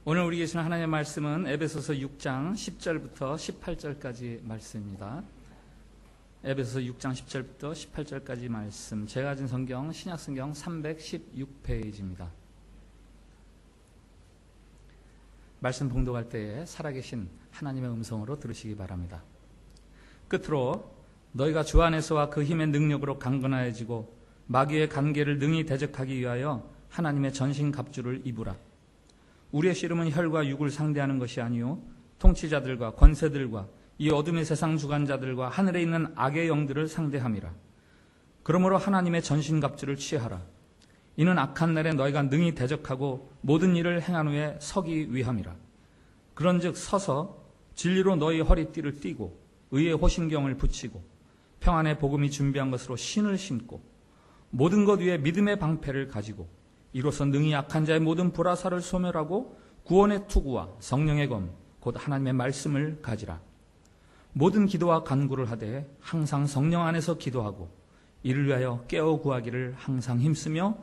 오늘 우리 계시는 하나님의 말씀은 에베소서 6장 10절부터 18절까지 말씀입니다. 에베소서 6장 10절부터 18절까지 말씀. 제가 가진 성경 신약성경 316페이지입니다. 말씀 봉독할 때에 살아계신 하나님의 음성으로 들으시기 바랍니다. 끝으로 너희가 주 안에서와 그 힘의 능력으로 강건하여지고 마귀의 관계를 능히 대적하기 위하여 하나님의 전신갑주를 입으라. 우리의 씨름은 혈과 육을 상대하는 것이 아니요 통치자들과 권세들과 이 어둠의 세상 주관자들과 하늘에 있는 악의 영들을 상대함이라. 그러므로 하나님의 전신갑주를 취하라. 이는 악한 날에 너희가 능히 대적하고 모든 일을 행한 후에 서기 위함이라. 그런즉 서서 진리로 너희 허리띠를 띠고 의의 호심경을 붙이고 평안의 복음이 준비한 것으로 신을 신고 모든 것 위에 믿음의 방패를 가지고 이로써 능히 악한 자의 모든 불화살을 소멸하고 구원의 투구와 성령의 검 곧 하나님의 말씀을 가지라. 모든 기도와 간구를 하되 항상 성령 안에서 기도하고 이를 위하여 깨어 구하기를 항상 힘쓰며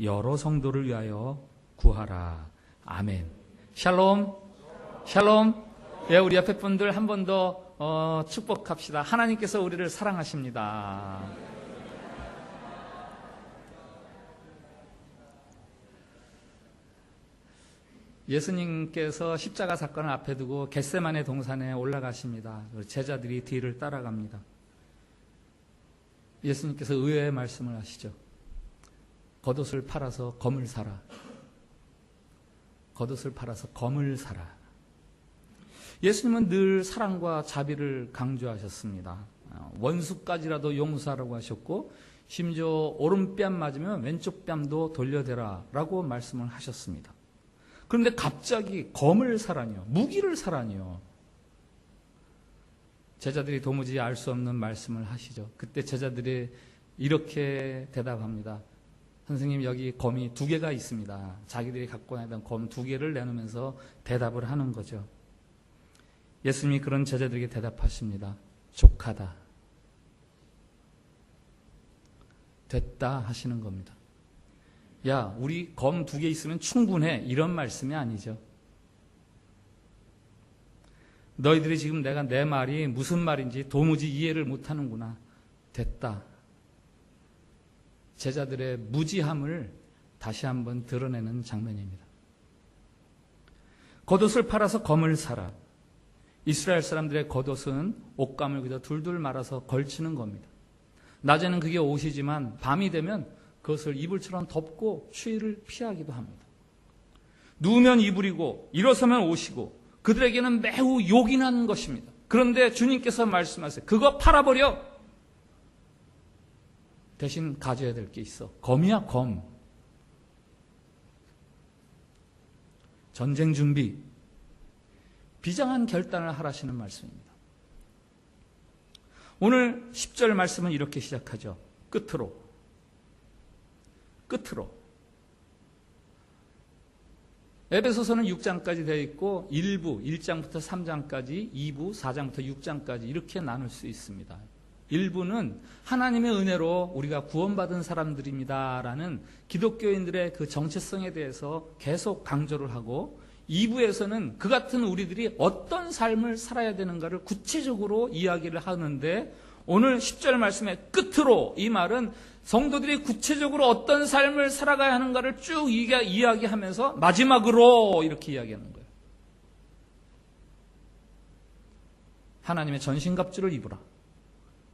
여러 성도를 위하여 구하라. 아멘. 샬롬. 샬롬. 예, 우리 옆에 분들 한 번 더 축복합시다. 하나님께서 우리를 사랑하십니다. 예수님께서 십자가 사건을 앞에 두고 겟세마네 동산에 올라가십니다. 제자들이 뒤를 따라갑니다. 예수님께서 의외의 말씀을 하시죠. 겉옷을 팔아서 검을 사라. 겉옷을 팔아서 검을 사라. 예수님은 늘 사랑과 자비를 강조하셨습니다. 원수까지라도 용서하라고 하셨고 심지어 오른뺨 맞으면 왼쪽 뺨도 돌려대라 라고 말씀을 하셨습니다. 그런데 갑자기 검을 사라니요, 무기를 사라니요. 제자들이 도무지 알 수 없는 말씀을 하시죠. 그때 제자들이 이렇게 대답합니다. 선생님, 여기 검이 2개가 있습니다. 자기들이 갖고 다니던 검 2개를 내놓으면서 대답을 하는 거죠. 예수님이 그런 제자들에게 대답하십니다. 족하다. 됐다 하시는 겁니다. 야, 우리 검 2개 있으면 충분해. 이런 말씀이 아니죠. 너희들이 지금 내 말이 무슨 말인지 도무지 이해를 못하는구나. 됐다. 제자들의 무지함을 다시 한번 드러내는 장면입니다. 겉옷을 팔아서 검을 사라. 이스라엘 사람들의 겉옷은 옷감을 그저 둘둘 말아서 걸치는 겁니다. 낮에는 그게 옷이지만 밤이 되면 그것을 이불처럼 덮고 추위를 피하기도 합니다. 누우면 이불이고 일어서면 옷이고 그들에게는 매우 요긴한 것입니다. 그런데 주님께서 말씀하세요. 그거 팔아버려. 대신 가져야 될 게 있어. 검이야, 검. 전쟁 준비. 비장한 결단을 하라시는 말씀입니다. 오늘 10절 말씀은 이렇게 시작하죠. 끝으로. 에베소서는 6장까지 되어 있고 1부, 1장부터 3장까지, 2부, 4장부터 6장까지 이렇게 나눌 수 있습니다. 1부는 하나님의 은혜로 우리가 구원받은 사람들입니다라는 기독교인들의 그 정체성에 대해서 계속 강조를 하고 2부에서는 그 같은 우리들이 어떤 삶을 살아야 되는가를 구체적으로 이야기를 하는데 오늘 10절 말씀의 끝으로 이 말은 성도들이 구체적으로 어떤 삶을 살아가야 하는가를 쭉 이야기하면서 마지막으로 이렇게 이야기하는 거예요. 하나님의 전신갑주를 입으라.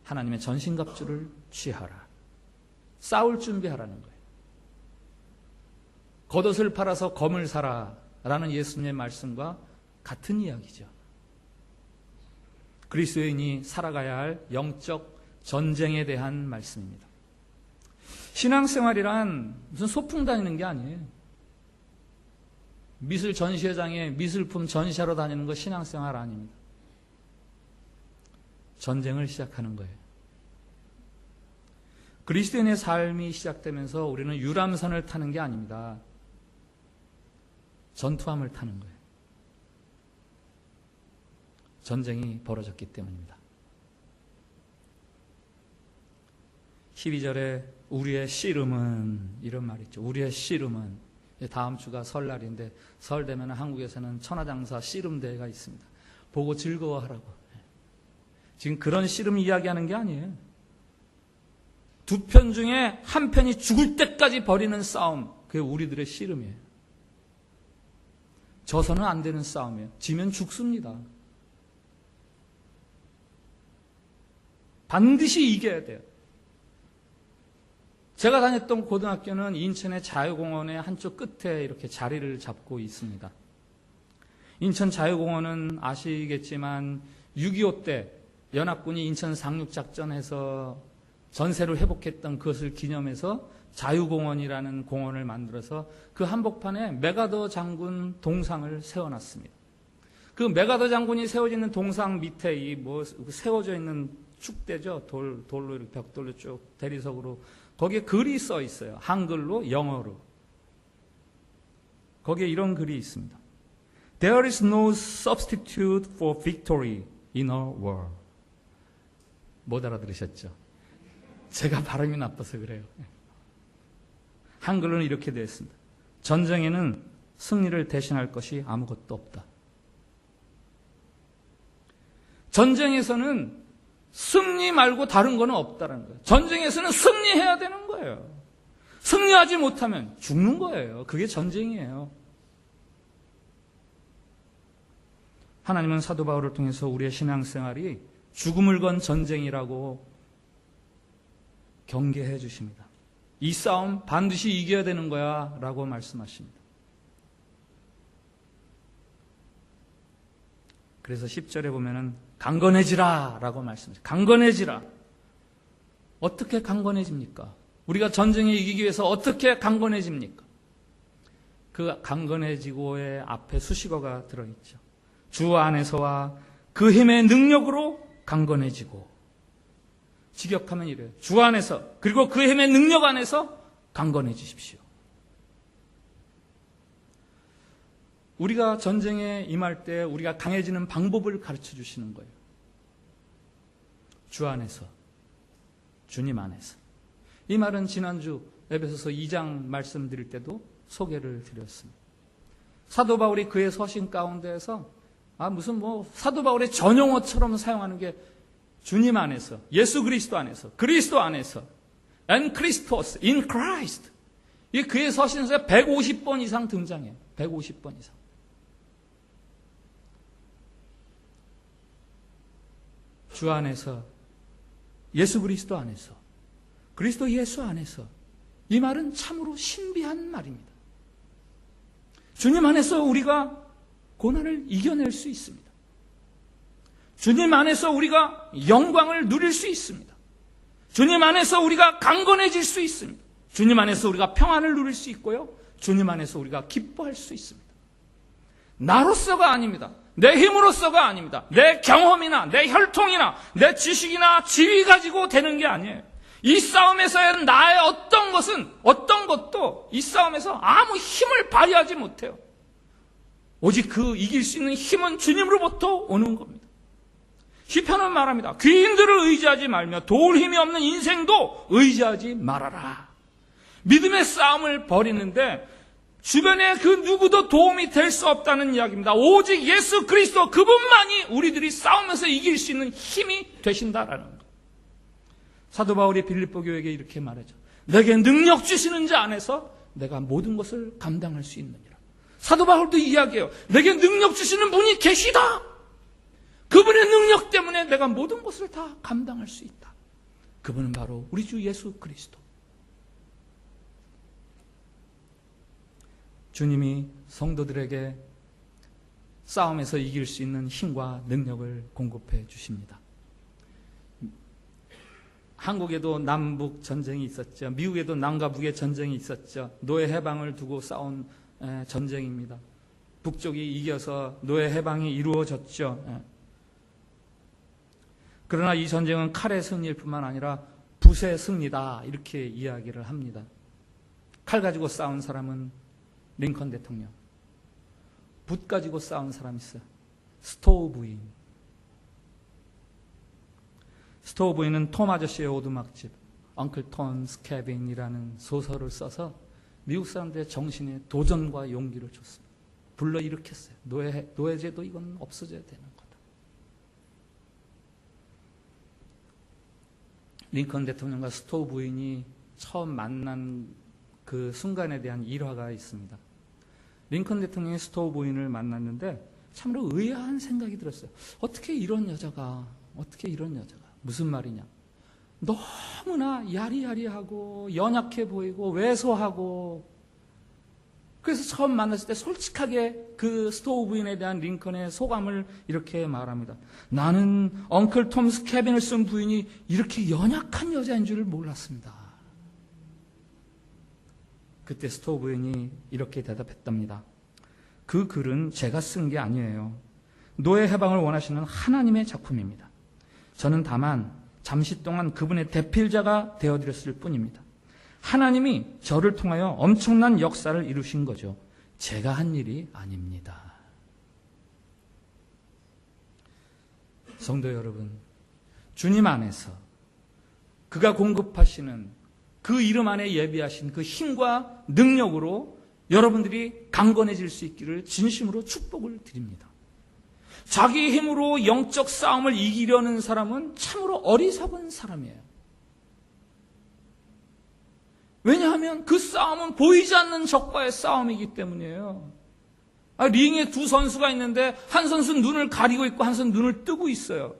하나님의 전신갑주를 취하라. 싸울 준비하라는 거예요. 겉옷을 팔아서 검을 사라 라는 예수님의 말씀과 같은 이야기죠. 그리스도인이 살아가야 할 영적 전쟁에 대한 말씀입니다. 신앙생활이란 무슨 소풍 다니는 게 아니에요. 미술 전시회장에 미술품 전시하러 다니는 거 신앙생활 아닙니다. 전쟁을 시작하는 거예요. 그리스도인의 삶이 시작되면서 우리는 유람선을 타는 게 아닙니다. 전투함을 타는 거예요. 전쟁이 벌어졌기 때문입니다. 12절에 우리의 씨름은 이런 말이 있죠. 우리의 씨름은 다음 주가 설날인데 설 되면 한국에서는 천하장사 씨름대회가 있습니다. 보고 즐거워하라고. 지금 그런 씨름 이야기하는 게 아니에요. 두 편 중에 한 편이 죽을 때까지 벌이는 싸움, 그게 우리들의 씨름이에요. 져서는 안 되는 싸움이에요. 지면 죽습니다. 반드시 이겨야 돼요. 제가 다녔던 고등학교는 인천의 자유공원의 한쪽 끝에 이렇게 자리를 잡고 있습니다. 인천 자유공원은 아시겠지만 6.25 때 연합군이 인천 상륙작전해서 전세를 회복했던 그것을 기념해서 자유공원이라는 공원을 만들어서 그 한복판에 메가더 장군 동상을 세워놨습니다. 그 메가더 장군이 세워지는 동상 밑에 세워져 있는 축대죠. 돌로 이렇게 벽돌로 쭉 대리석으로 거기에 글이 써 있어요. 한글로, 영어로. 거기에 이런 글이 있습니다. There is no substitute for victory in our war. 못 알아들으셨죠? 제가 발음이 나빠서 그래요. 한글로는 이렇게 되어 있습니다. 전쟁에는 승리를 대신할 것이 아무것도 없다. 전쟁에서는 승리 말고 다른 거는 없다는 거예요. 전쟁에서는 승리해야 되는 거예요. 승리하지 못하면 죽는 거예요. 그게 전쟁이에요. 하나님은 사도 바울을 통해서 우리의 신앙생활이 죽음을 건 전쟁이라고 경계해 주십니다. 이 싸움 반드시 이겨야 되는 거야 라고 말씀하십니다. 그래서 10절에 보면은 강건해지라 라고 말씀하십니다. 강건해지라. 어떻게 강건해집니까? 우리가 전쟁에 이기기 위해서 어떻게 강건해집니까? 그 강건해지고의 앞에 수식어가 들어있죠. 주 안에서와 그 힘의 능력으로 강건해지고. 직역하면 이래요. 주 안에서 그리고 그 힘의 능력 안에서 강건해지십시오. 우리가 전쟁에 임할 때 우리가 강해지는 방법을 가르쳐 주시는 거예요. 주 안에서, 주님 안에서. 이 말은 지난주 에베소서 2장 말씀드릴 때도 소개를 드렸습니다. 사도 바울이 그의 서신 가운데에서 무슨 사도 바울의 전용어처럼 사용하는 게 주님 안에서, 예수 그리스도 안에서, 그리스도 안에서, and Christos, in Christ. 이게 그의 서신서에 150번 이상 등장해요. 150번 이상. 주 안에서, 예수 그리스도 안에서, 그리스도 예수 안에서. 이 말은 참으로 신비한 말입니다. 주님 안에서 우리가 고난을 이겨낼 수 있습니다. 주님 안에서 우리가 영광을 누릴 수 있습니다. 주님 안에서 우리가 강건해질 수 있습니다. 주님 안에서 우리가 평안을 누릴 수 있고요. 주님 안에서 우리가 기뻐할 수 있습니다. 나로서가 아닙니다. 내 힘으로서가 아닙니다. 내 경험이나 내 혈통이나 내 지식이나 지위 가지고 되는 게 아니에요. 이 싸움에서의 나의 어떤 것도 이 싸움에서 아무 힘을 발휘하지 못해요. 오직 그 이길 수 있는 힘은 주님으로부터 오는 겁니다. 시편은 말합니다. 귀인들을 의지하지 말며 도울 힘이 없는 인생도 의지하지 말아라. 믿음의 싸움을 벌이는데 주변에 그 누구도 도움이 될 수 없다는 이야기입니다. 오직 예수 그리스도 그분만이 우리들이 싸우면서 이길 수 있는 힘이 되신다라는 것. 사도 바울이 빌립보 교회에게 이렇게 말하죠. 내게 능력 주시는 자 안에서 내가 모든 것을 감당할 수 있느니라. 사도 바울도 이야기해요. 내게 능력 주시는 분이 계시다. 그분의 능력 때문에 내가 모든 것을 다 감당할 수 있다. 그분은 바로 우리 주 예수 그리스도. 주님이 성도들에게 싸움에서 이길 수 있는 힘과 능력을 공급해 주십니다. 한국에도 남북 전쟁이 있었죠. 미국에도 남과 북의 전쟁이 있었죠. 노예 해방을 두고 싸운 전쟁입니다. 북쪽이 이겨서 노예 해방이 이루어졌죠. 그러나 이 전쟁은 칼의 승리일 뿐만 아니라 붓의 승리다 이렇게 이야기를 합니다. 칼 가지고 싸운 사람은 링컨 대통령. 붓 가지고 싸운 사람이 있어요. 스토우 부인. 스토우 부인은 톰 아저씨의 오두막집, 엉클 톰스 캐빈이라는 소설을 써서 미국 사람들의 정신에 도전과 용기를 줬습니다. 불러일으켰어요. 노예제도 이건 없어져야 되는 거다. 링컨 대통령과 스토우 부인이 처음 만난 그 순간에 대한 일화가 있습니다. 링컨 대통령이 스토우 부인을 만났는데 참으로 의아한 생각이 들었어요. 어떻게 이런 여자가 무슨 말이냐. 너무나 야리야리하고 연약해 보이고 왜소하고, 그래서 처음 만났을 때 솔직하게 그 스토우 부인에 대한 링컨의 소감을 이렇게 말합니다. 나는 엉클 톰스 캐빈을 쓴 부인이 이렇게 연약한 여자인 줄 몰랐습니다. 그때 스토우 부인이 이렇게 대답했답니다. 그 글은 제가 쓴 게 아니에요. 노예 해방을 원하시는 하나님의 작품입니다. 저는 다만 잠시 동안 그분의 대필자가 되어드렸을 뿐입니다. 하나님이 저를 통하여 엄청난 역사를 이루신 거죠. 제가 한 일이 아닙니다. 성도 여러분, 주님 안에서 그가 공급하시는 그 이름 안에 예비하신 그 힘과 능력으로 여러분들이 강건해질 수 있기를 진심으로 축복을 드립니다. 자기 힘으로 영적 싸움을 이기려는 사람은 참으로 어리석은 사람이에요. 왜냐하면 그 싸움은 보이지 않는 적과의 싸움이기 때문이에요. 링에 두 선수가 있는데 한 선수는 눈을 가리고 있고 한 선수는 눈을 뜨고 있어요.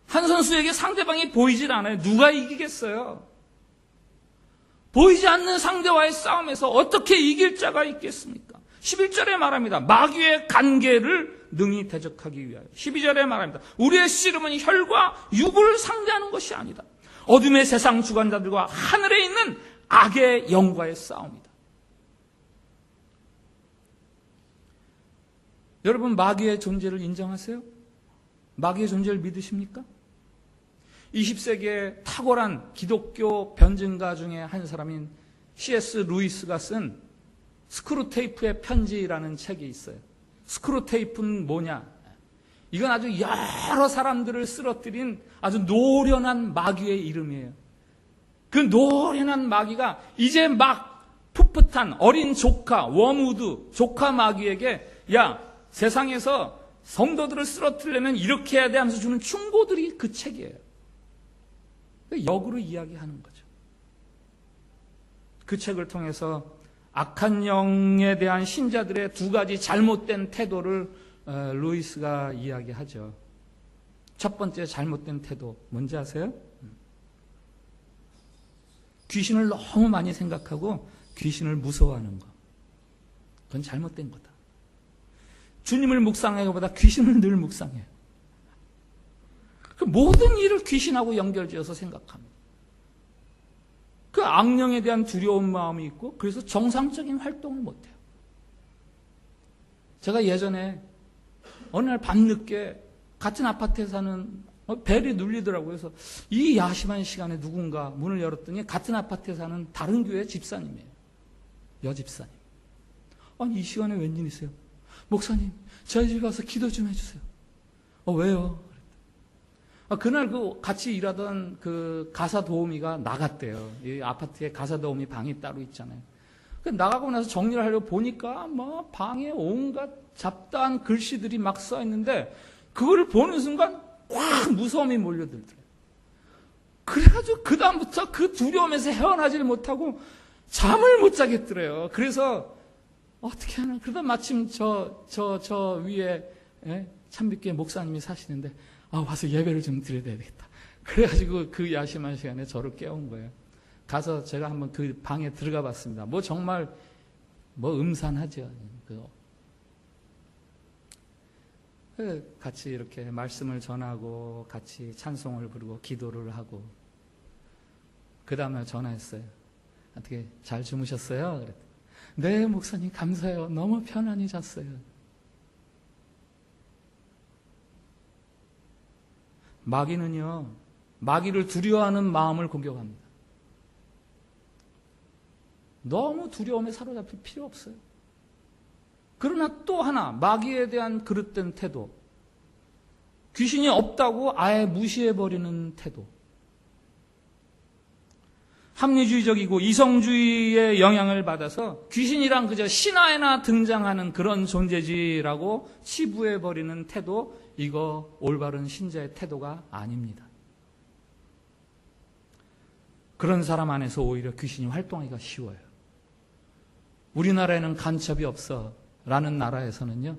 한 선수에게 상대방이 보이질 않아요. 누가 이기겠어요? 보이지 않는 상대와의 싸움에서 어떻게 이길 자가 있겠습니까? 11절에 말합니다. 마귀의 간계를 능히 대적하기 위하여. 12절에 말합니다. 우리의 씨름은 혈과 육을 상대하는 것이 아니다. 어둠의 세상 주관자들과 하늘에 있는 악의 영과의 싸움이다. 여러분, 마귀의 존재를 인정하세요? 마귀의 존재를 믿으십니까? 20세기의 탁월한 기독교 변증가 중에 한 사람인 C.S. 루이스가 쓴 스크루테이프의 편지라는 책이 있어요. 스크루테이프는 뭐냐? 이건 아주 여러 사람들을 쓰러뜨린 아주 노련한 마귀의 이름이에요. 그 노련한 마귀가 이제 막 풋풋한 어린 조카, 웜우드 조카 마귀에게 야, 세상에서 성도들을 쓰러뜨리려면 이렇게 해야 돼 하면서 주는 충고들이 그 책이에요. 역으로 이야기하는 거죠. 그 책을 통해서 악한 영에 대한 신자들의 두 가지 잘못된 태도를 루이스가 이야기하죠. 첫 번째 잘못된 태도 뭔지 아세요? 귀신을 너무 많이 생각하고 귀신을 무서워하는 거. 그건 잘못된 거다. 주님을 묵상하기보다 귀신을 늘 묵상해요. 그 모든 일을 귀신하고 연결지어서 생각합니다. 그 악령에 대한 두려운 마음이 있고 그래서 정상적인 활동을 못해요. 제가 예전에 어느 날 밤늦게 같은 아파트에 사는 벨이 눌리더라고요. 그래서 이 야심한 시간에 누군가 문을 열었더니 같은 아파트에 사는 다른 교회 집사님이에요. 여집사님. 아니 이 시간에 웬일이세요? 목사님 저희 집에 와서 기도 좀 해주세요. 왜요? 그날 그 같이 일하던 그 가사 도우미가 나갔대요. 이 아파트에 가사 도우미 방이 따로 있잖아요. 나가고 나서 정리를 하려고 보니까 뭐 방에 온갖 잡다한 글씨들이 막 써 있는데 그거를 보는 순간 확 무서움이 몰려들더래요. 그래가지고 그 다음부터 그 두려움에서 헤어나지를 못하고 잠을 못 자겠더래요. 그래서 어떻게 하나 그러다 마침 저 위에 참빛교회 목사님이 사시는데 와서 예배를 좀 드려야 되겠다. 그래가지고 그 야심한 시간에 저를 깨운 거예요. 가서 제가 한번 그 방에 들어가 봤습니다. 뭐 정말 음산하죠. 같이 이렇게 말씀을 전하고 같이 찬송을 부르고 기도를 하고 그 다음날 전화했어요. 어떻게 잘 주무셨어요? 그랬더니 네 목사님 감사해요. 너무 편안히 잤어요. 마귀는요, 마귀를 두려워하는 마음을 공격합니다. 너무 두려움에 사로잡힐 필요 없어요. 그러나 또 하나, 마귀에 대한 그릇된 태도. 귀신이 없다고 아예 무시해버리는 태도. 합리주의적이고 이성주의의 영향을 받아서 귀신이란 그저 신화에나 등장하는 그런 존재지라고 치부해버리는 태도, 이거 올바른 신자의 태도가 아닙니다. 그런 사람 안에서 오히려 귀신이 활동하기가 쉬워요. 우리나라에는 간첩이 없어 라는 나라에서는요,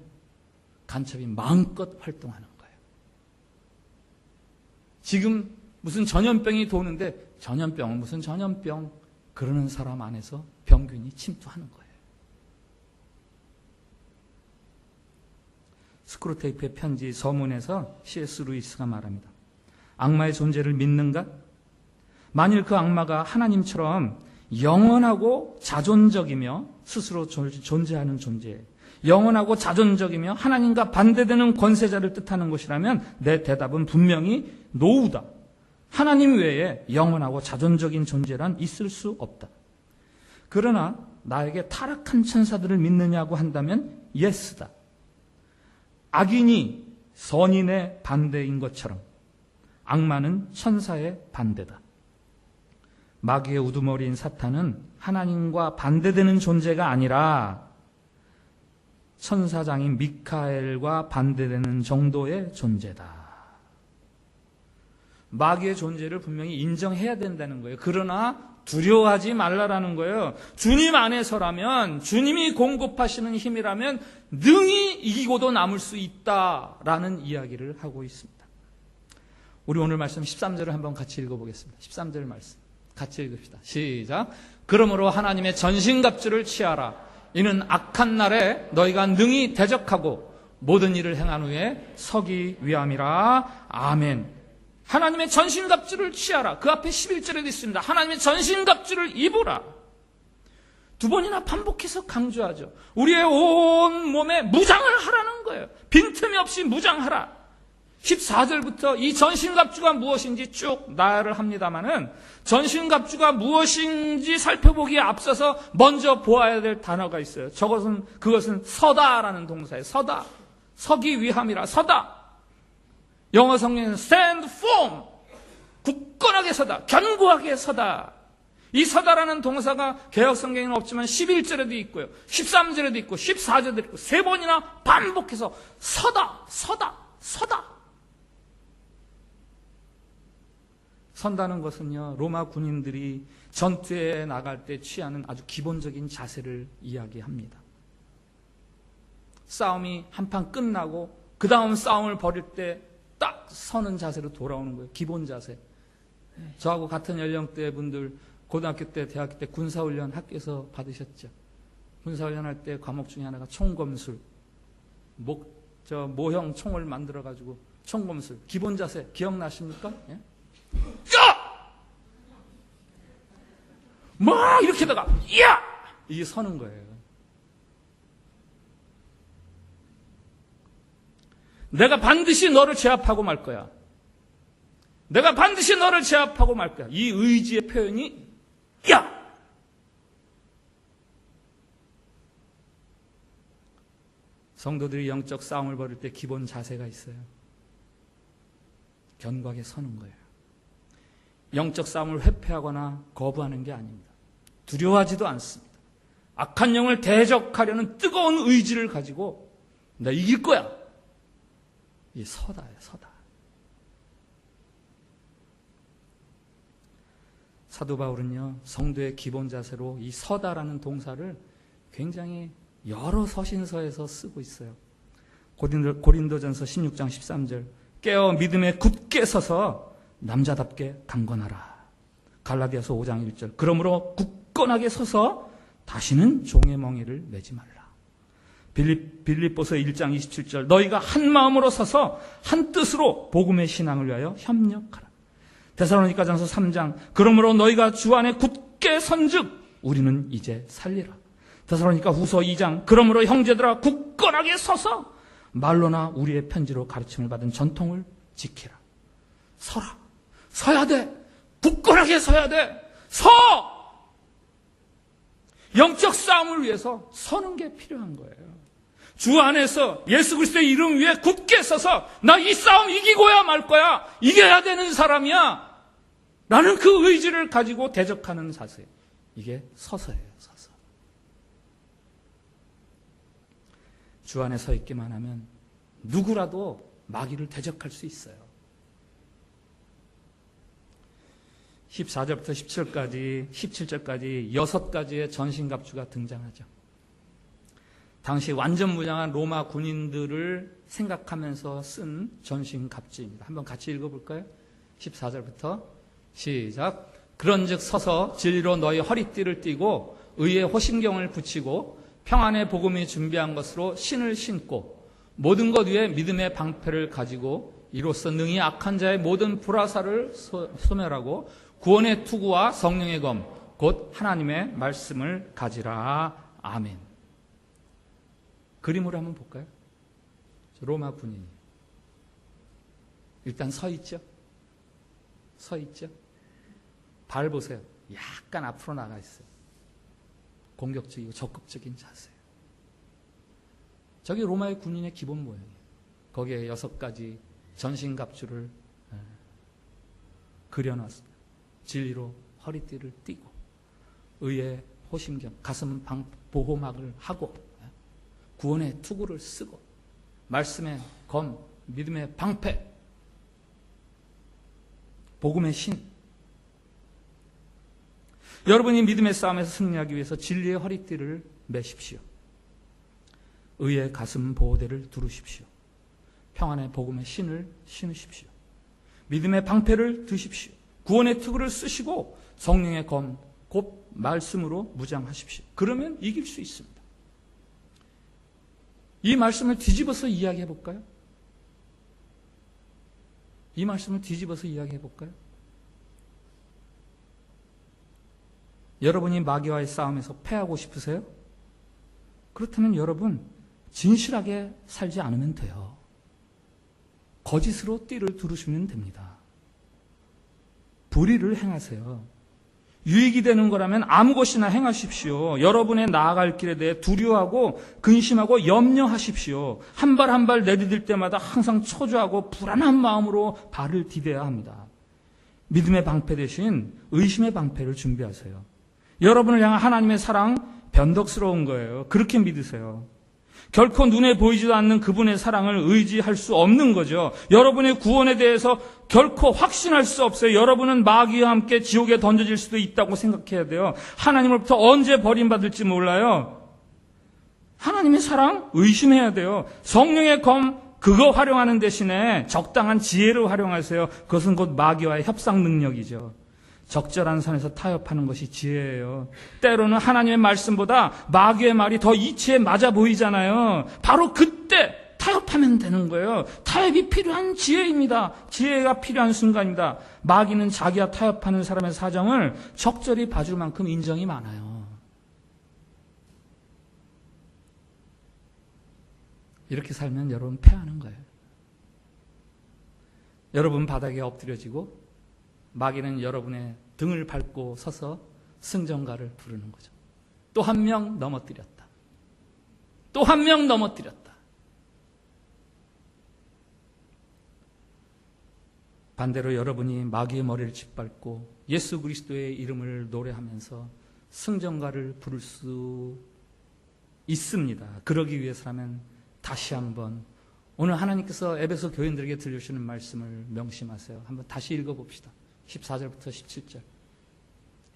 간첩이 마음껏 활동하는 거예요. 지금 무슨 전염병이 도는데 전염병은 무슨 전염병, 그러는 사람 안에서 병균이 침투하는 거예요. 스크루테이프의 편지 서문에서 C.S. 루이스가 말합니다. 악마의 존재를 믿는가? 만일 그 악마가 하나님처럼 영원하고 자존적이며 스스로 존재하는 존재예요. 영원하고 자존적이며 하나님과 반대되는 권세자를 뜻하는 것이라면 내 대답은 분명히 노우다. 하나님 외에 영원하고 자존적인 존재란 있을 수 없다. 그러나 나에게 타락한 천사들을 믿느냐고 한다면 예스다. 악인이 선인의 반대인 것처럼 악마는 천사의 반대다. 마귀의 우두머리인 사탄은 하나님과 반대되는 존재가 아니라 천사장인 미카엘과 반대되는 정도의 존재다. 마귀의 존재를 분명히 인정해야 된다는 거예요. 그러나 두려워하지 말라라는 거예요. 주님 안에서라면, 주님이 공급하시는 힘이라면 능히 이기고도 남을 수 있다라는 이야기를 하고 있습니다. 우리 오늘 말씀 13절을 한번 같이 읽어보겠습니다. 13절 말씀 같이 읽읍시다. 시작. 그러므로 하나님의 전신갑주를 취하라. 이는 악한 날에 너희가 능히 대적하고 모든 일을 행한 후에 서기 위함이라. 아멘. 하나님의 전신갑주를 취하라. 그 앞에 11절에도 있습니다. 하나님의 전신갑주를 입으라. 두 번이나 반복해서 강조하죠. 우리의 온 몸에 무장을 하라는 거예요. 빈틈이 없이 무장하라. 14절부터 이 전신갑주가 무엇인지 쭉 나열을 합니다마는 전신갑주가 무엇인지 살펴보기에 앞서서 먼저 보아야 될 단어가 있어요. 그것은 서다라는 동사예요. 서다. 서기 위함이라. 서다. 영어 성경에는 stand firm, 굳건하게 서다, 견고하게 서다. 이 서다라는 동사가 개역 성경에는 없지만 11절에도 있고요, 13절에도 있고 14절에도 있고 세 번이나 반복해서 서다, 서다, 서다. 선다는 것은요, 로마 군인들이 전투에 나갈 때 취하는 아주 기본적인 자세를 이야기합니다. 싸움이 한판 끝나고 그 다음 싸움을 벌일 때 딱 서는 자세로 돌아오는 거예요. 기본 자세. 저하고 같은 연령대 분들 고등학교 때, 대학교 때 군사훈련 학교에서 받으셨죠. 군사훈련 할 때 과목 중에 하나가 총검술. 모형 총을 만들어가지고 총검술. 기본 자세 기억나십니까? 예? 야! 막 이렇게 다가 야! 이게 서는 거예요. 내가 반드시 너를 제압하고 말 거야. 내가 반드시 너를 제압하고 말 거야. 이 의지의 표현이 야! 성도들이 영적 싸움을 벌일 때 기본 자세가 있어요. 견고하게 서는 거예요. 영적 싸움을 회피하거나 거부하는 게 아닙니다. 두려워하지도 않습니다. 악한 영을 대적하려는 뜨거운 의지를 가지고 나 이길 거야. 이 서다예요, 서다. 사도 바울은요, 성도의 기본 자세로 이 서다라는 동사를 굉장히 여러 서신서에서 쓰고 있어요. 고린도전서 16장 13절, 깨어 믿음에 굳게 서서 남자답게 강건하라. 갈라디아서 5장 1절, 그러므로 굳건하게 서서 다시는 종의 멍에를 매지 말라. 빌립보서 1장 27절, 너희가 한 마음으로 서서 한 뜻으로 복음의 신앙을 위하여 협력하라. 데살로니가전서 3장, 그러므로 너희가 주 안에 굳게 선즉 우리는 이제 살리라. 데살로니가 후서 2장, 그러므로 형제들아 굳건하게 서서 말로나 우리의 편지로 가르침을 받은 전통을 지키라. 서라. 서야 돼. 굳건하게 서야 돼. 서! 영적 싸움을 위해서 서는 게 필요한 거예요. 주 안에서 예수 그리스도의 이름 위에 굳게 서서 나 이 싸움 이기고야 말 거야. 이겨야 되는 사람이야. 라는 그 의지를 가지고 대적하는 자세. 이게 서서예요, 서서. 주 안에 서 있기만 하면 누구라도 마귀를 대적할 수 있어요. 14절부터 17절까지 6가지의 전신갑주가 등장하죠. 당시 완전 무장한 로마 군인들을 생각하면서 쓴 전신갑주입니다. 한번 같이 읽어볼까요? 14절부터 시작. 그런즉 서서 진리로 너희 허리띠를 띠고 의의 호심경을 붙이고 평안의 복음이 준비한 것으로 신을 신고 모든 것 위에 믿음의 방패를 가지고 이로써 능히 악한 자의 모든 불화살을 소멸하고 구원의 투구와 성령의 검 곧 하나님의 말씀을 가지라. 아멘. 그림으로 한번 볼까요? 로마 군인이 일단 서 있죠. 서 있죠. 발 보세요. 약간 앞으로 나가 있어요. 공격적이고 적극적인 자세예요. 저게 로마의 군인의 기본 모양이에요. 거기에 6가지 전신갑주를 그려놨습니다. 진리로 허리띠를 띠고 의의 호심경, 가슴은 보호막을 하고 구원의 투구를 쓰고 말씀의 검, 믿음의 방패, 복음의 신. 여러분이 믿음의 싸움에서 승리하기 위해서 진리의 허리띠를 매십시오. 의의 가슴 보호대를 두르십시오. 평안의 복음의 신을 신으십시오. 믿음의 방패를 드십시오. 구원의 투구를 쓰시고 성령의 검, 곧 말씀으로 무장하십시오. 그러면 이길 수 있습니다. 이 말씀을 뒤집어서 이야기해 볼까요? 이 말씀을 뒤집어서 이야기해 볼까요? 여러분이 마귀와의 싸움에서 패하고 싶으세요? 그렇다면 여러분 진실하게 살지 않으면 돼요. 거짓으로 띠를 두르시면 됩니다. 불의를 행하세요. 유익이 되는 거라면 아무 것이나 행하십시오. 여러분의 나아갈 길에 대해 두려워하고 근심하고 염려하십시오. 한 발 한 발 내디딜 때마다 항상 초조하고 불안한 마음으로 발을 디뎌야 합니다. 믿음의 방패 대신 의심의 방패를 준비하세요. 여러분을 향한 하나님의 사랑 변덕스러운 거예요. 그렇게 믿으세요. 결코 눈에 보이지도 않는 그분의 사랑을 의지할 수 없는 거죠. 여러분의 구원에 대해서 결코 확신할 수 없어요. 여러분은 마귀와 함께 지옥에 던져질 수도 있다고 생각해야 돼요. 하나님으로부터 언제 버림받을지 몰라요. 하나님의 사랑 의심해야 돼요. 성령의 검 그거 활용하는 대신에 적당한 지혜를 활용하세요. 그것은 곧 마귀와의 협상 능력이죠. 적절한 선에서 타협하는 것이 지혜예요. 때로는 하나님의 말씀보다 마귀의 말이 더 이치에 맞아 보이잖아요. 바로 그때 타협하면 되는 거예요. 타협이 필요한 지혜입니다. 지혜가 필요한 순간입니다. 마귀는 자기와 타협하는 사람의 사정을 적절히 봐줄 만큼 인정이 많아요. 이렇게 살면 여러분 패하는 거예요. 여러분 바닥에 엎드려지고 마귀는 여러분의 등을 밟고 서서 승전가를 부르는 거죠. 또 한 명 넘어뜨렸다. 또 한 명 넘어뜨렸다. 반대로 여러분이 마귀의 머리를 짓밟고 예수 그리스도의 이름을 노래하면서 승전가를 부를 수 있습니다. 그러기 위해서라면 다시 한번 오늘 하나님께서 에베소 교인들에게 들려주시는 말씀을 명심하세요. 한번 다시 읽어봅시다. 14절부터 17절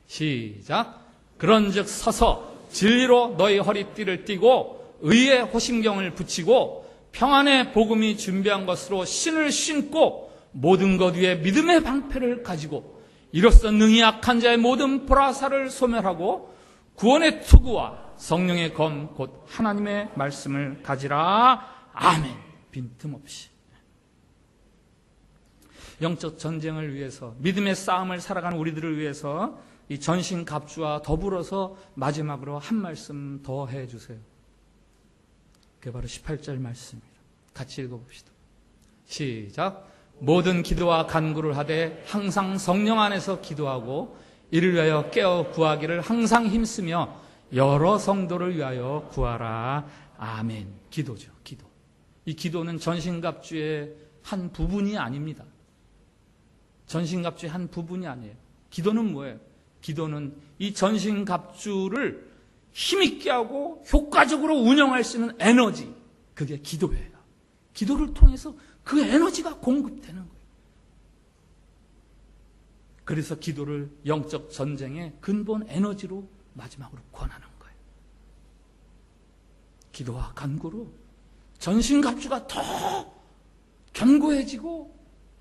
시작. 그런즉 서서 진리로 너희 허리띠를 띠고 의의 호심경을 붙이고 평안의 복음이 준비한 것으로 신을 신고 모든 것 위에 믿음의 방패를 가지고 이로써 능히 악한 자의 모든 불화살을 소멸하고 구원의 투구와 성령의 검 곧 하나님의 말씀을 가지라. 아멘. 빈틈없이 영적 전쟁을 위해서 믿음의 싸움을 살아가는 우리들을 위해서 이 전신갑주와 더불어서 마지막으로 한 말씀 더 해주세요. 그게 바로 18절 말씀입니다. 같이 읽어봅시다. 시작. 모든 기도와 간구를 하되 항상 성령 안에서 기도하고 이를 위하여 깨어 구하기를 항상 힘쓰며 여러 성도를 위하여 구하라. 아멘. 기도죠. 기도. 이 기도는 전신갑주의 한 부분이 아닙니다. 전신갑주의 한 부분이 아니에요. 기도는 뭐예요? 기도는 이 전신갑주를 힘있게 하고 효과적으로 운영할 수 있는 에너지, 그게 기도예요. 기도를 통해서 그 에너지가 공급되는 거예요. 그래서 기도를 영적 전쟁의 근본 에너지로 마지막으로 권하는 거예요. 기도와 간구로 전신갑주가 더 견고해지고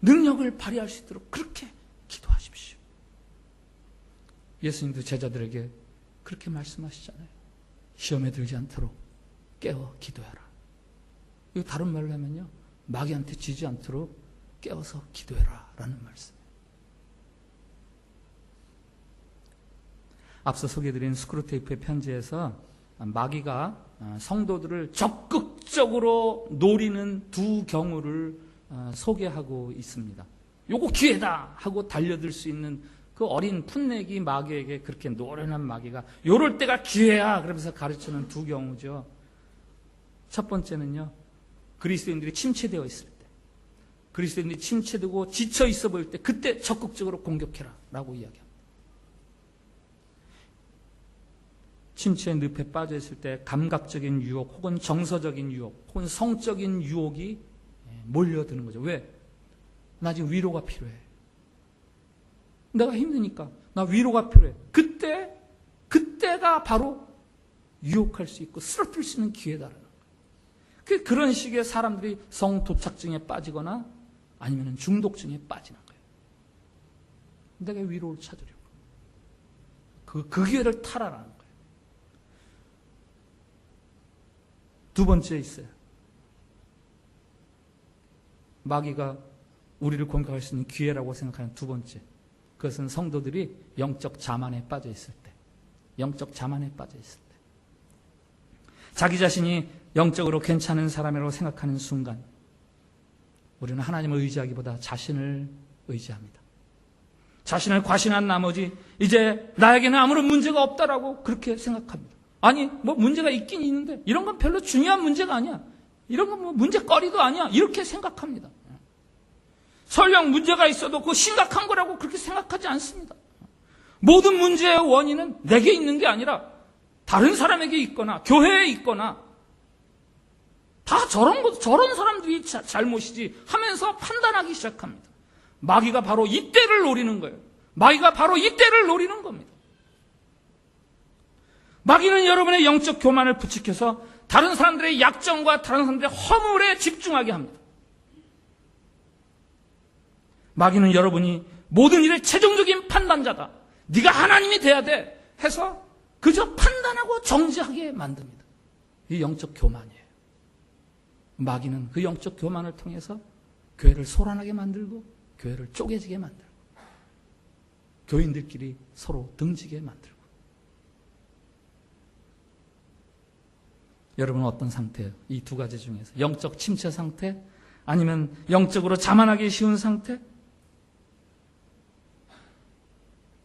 능력을 발휘할 수 있도록 그렇게 기도하십시오. 예수님도 제자들에게 그렇게 말씀하시잖아요. 시험에 들지 않도록 깨어 기도해라. 이거 다른 말로 하면요, 마귀한테 지지 않도록 깨어서 기도해라 라는 말씀이에요. 앞서 소개해드린 스크루테이프의 편지에서 마귀가 성도들을 적극적으로 노리는 두 경우를 소개하고 있습니다. 요거 기회다 하고 달려들 수 있는 그 어린 풋내기 마귀에게 그렇게 노련한 마귀가 요럴 때가 기회야 그러면서 가르치는 두 경우죠. 첫 번째는요, 그리스도인들이 침체되어 있을 때, 그리스도인들이 침체되고 지쳐 있어 보일 때, 그때 적극적으로 공격해라 라고 이야기합니다. 침체의 늪에 빠져 있을 때 감각적인 유혹 혹은 정서적인 유혹 혹은 성적인 유혹이 몰려드는 거죠. 왜? 나 지금 위로가 필요해. 내가 힘드니까 나 위로가 필요해. 그때가 바로 유혹할 수 있고 쓰러뜨릴 수 있는 기회다라는 거예요. 그런 식의 사람들이 성도착증에 빠지거나 아니면 중독증에 빠지는 거예요. 내가 위로를 찾으려고. 그 기회를 타라라는 거예요. 두 번째 있어요. 마귀가 우리를 공격할 수 있는 기회라고 생각하는 두 번째. 그것은 성도들이 영적 자만에 빠져 있을 때. 영적 자만에 빠져 있을 때. 자기 자신이 영적으로 괜찮은 사람이라고 생각하는 순간 우리는 하나님을 의지하기보다 자신을 의지합니다. 자신을 과신한 나머지 이제 나에게는 아무런 문제가 없다라고 그렇게 생각합니다. 아니, 뭐 문제가 있긴 있는데 이런 건 별로 중요한 문제가 아니야. 이런 건 뭐 문제거리도 아니야. 이렇게 생각합니다. 설령 문제가 있어도 그거 심각한 거라고 그렇게 생각하지 않습니다. 모든 문제의 원인은 내게 있는 게 아니라 다른 사람에게 있거나 교회에 있거나 다 저런 사람들이 잘못이지 하면서 판단하기 시작합니다. 마귀가 바로 이때를 노리는 거예요. 마귀가 바로 이때를 노리는 겁니다. 마귀는 여러분의 영적 교만을 부추겨서 다른 사람들의 약점과 다른 사람들의 허물에 집중하게 합니다. 마귀는 여러분이 모든 일의 최종적인 판단자다. 네가 하나님이 돼야 돼 해서 그저 판단하고 정지하게 만듭니다. 이 영적 교만이에요. 마귀는 그 영적 교만을 통해서 교회를 소란하게 만들고 교회를 쪼개지게 만들고 교인들끼리 서로 등지게 만들고. 여러분은 어떤 상태예요? 이 두 가지 중에서 영적 침체 상태 아니면 영적으로 자만하기 쉬운 상태?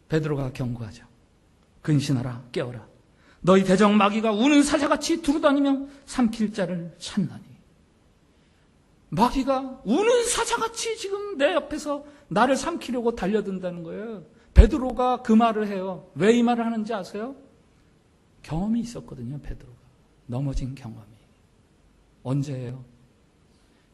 베드로가 경고하죠. 근신하라, 깨어라. 너희 대적 마귀가 우는 사자같이 두루다니며 삼킬 자를 찾나니. 마귀가 우는 사자같이 지금 내 옆에서 나를 삼키려고 달려든다는 거예요. 베드로가 그 말을 해요. 왜 이 말을 하는지 아세요? 경험이 있었거든요, 베드로가. 넘어진 경험이. 언제예요?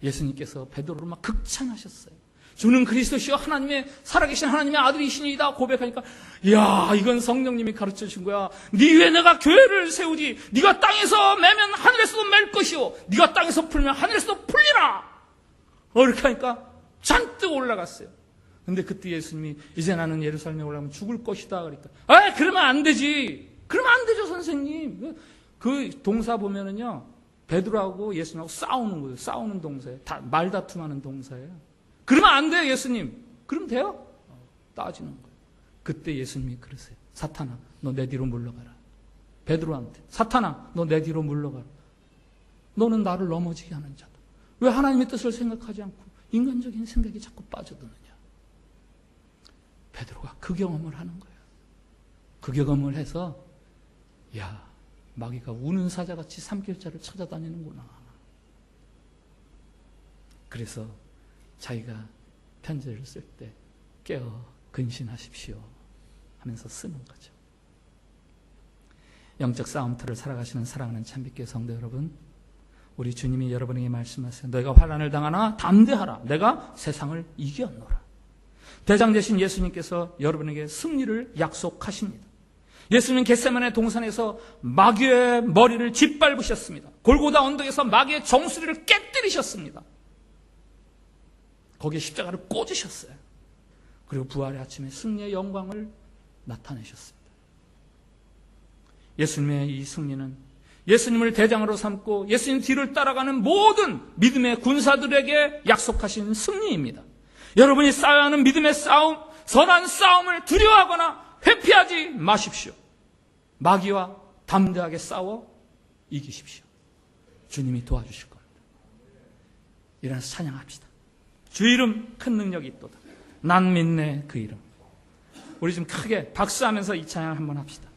예수님께서 베드로를 막 극찬하셨어요. 주는 그리스도시요 하나님의 살아계신 하나님의 아들이시니이다 고백하니까, 이야, 이건 성령님이 가르쳐 주신 거야. 네 위에 내가 교회를 세우지. 네가 땅에서 매면 하늘에서도 맬 것이요 네가 땅에서 풀면 하늘에서도 풀리라. 이렇게 하니까 잔뜩 올라갔어요. 근데 그때 예수님이 이제 나는 예루살렘에 올라가면 죽을 것이다 그러니까, 그러면 안 되지. 그러면 안 되죠, 선생님. 그 동사 보면은요, 베드로하고 예수님하고 싸우는 거예요. 싸우는 동사예요. 말다툼하는 동사예요. 그러면 안 돼요, 예수님. 그럼 돼요? 따지는 거예요. 그때 예수님이 그러세요. 사탄아, 너 내 뒤로 물러가라. 베드로한테, 사탄아, 너 내 뒤로 물러가라. 너는 나를 넘어지게 하는 자다. 왜 하나님의 뜻을 생각하지 않고 인간적인 생각이 자꾸 빠져드느냐. 베드로가 그 경험을 하는 거예요. 그 경험을 해서, 야, 마귀가 우는 사자같이 삼킬 자를 찾아다니는구나. 그래서 자기가 편지를 쓸 때 깨어 근신하십시오 하면서 쓰는 거죠. 영적 싸움터를 살아가시는 사랑하는 참빛교회 성도 여러분, 우리 주님이 여러분에게 말씀하세요. 너희가 환난을 당하나 담대하라. 내가 세상을 이겼노라. 대장 되신 예수님께서 여러분에게 승리를 약속하십니다. 예수님 겟세마네 동산에서 마귀의 머리를 짓밟으셨습니다. 골고다 언덕에서 마귀의 정수리를 깨뜨리셨습니다. 거기에 십자가를 꽂으셨어요. 그리고 부활의 아침에 승리의 영광을 나타내셨습니다. 예수님의 이 승리는 예수님을 대장으로 삼고 예수님 뒤를 따라가는 모든 믿음의 군사들에게 약속하신 승리입니다. 여러분이 싸워야 하는 믿음의 싸움, 선한 싸움을 두려워하거나 회피하지 마십시오. 마귀와 담대하게 싸워 이기십시오. 주님이 도와주실 겁니다. 일어나서 찬양합시다. 주 이름 큰 능력이 있도다. 난 믿네 그 이름. 우리 좀 크게 박수하면서 이 찬양을 한번 합시다.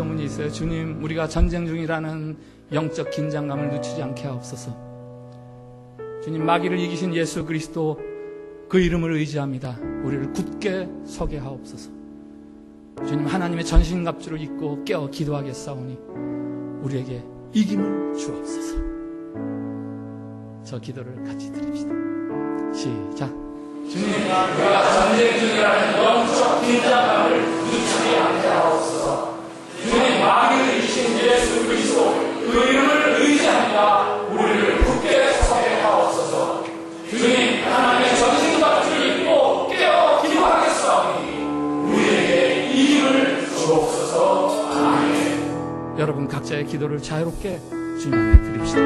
소문이 있어요. 주님, 우리가 전쟁 중이라는 영적 긴장감을 늦추지 않게 하옵소서. 주님, 마귀를 이기신 예수 그리스도 그 이름을 의지합니다. 우리를 굳게 서게 하옵소서. 주님, 하나님의 전신갑주를 입고 깨어 기도하겠사오니 우리에게 이김을 주옵소서. 저 기도를 같이 드립시다. 시작. 주님, 우리가 전쟁 중이라는 영적 긴장감을 늦추지 않게 하옵소서. 주님, 마귀를 이기신 예수 그리스도 그 이름을 의지합니다. 우리를 굳게 서게 하옵소서. 주님, 하나님의 전신갑주를 입고 깨어 기도하겠사오니 우리에게 이김을 주옵소서. 아멘. 여러분, 각자의 기도를 자유롭게 주님 앞에 드립시다.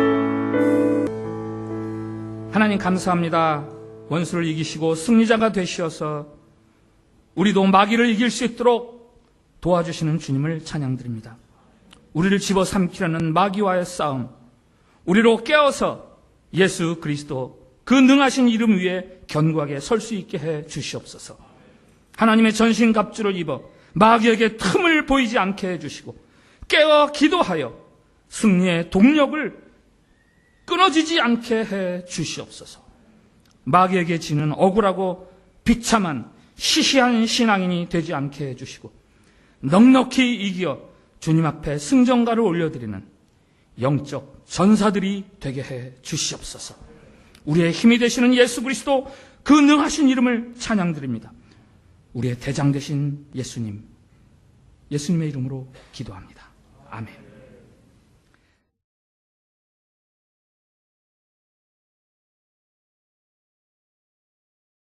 하나님, 감사합니다. 원수를 이기시고 승리자가 되시어서 우리도 마귀를 이길 수 있도록 도와주시는 주님을 찬양드립니다. 우리를 집어삼키려는 마귀와의 싸움, 우리로 깨어서 예수 그리스도 그 능하신 이름 위에 견고하게 설 수 있게 해 주시옵소서. 하나님의 전신갑주를 입어 마귀에게 틈을 보이지 않게 해 주시고 깨어 기도하여 승리의 동력을 끊어지지 않게 해 주시옵소서. 마귀에게 지는 억울하고 비참한 시시한 신앙인이 되지 않게 해주시고 넉넉히 이겨 주님 앞에 승전가를 올려드리는 영적 전사들이 되게 해 주시옵소서. 우리의 힘이 되시는 예수 그리스도 그 능하신 이름을 찬양드립니다. 우리의 대장 되신 예수님의 이름으로 기도합니다. 아멘.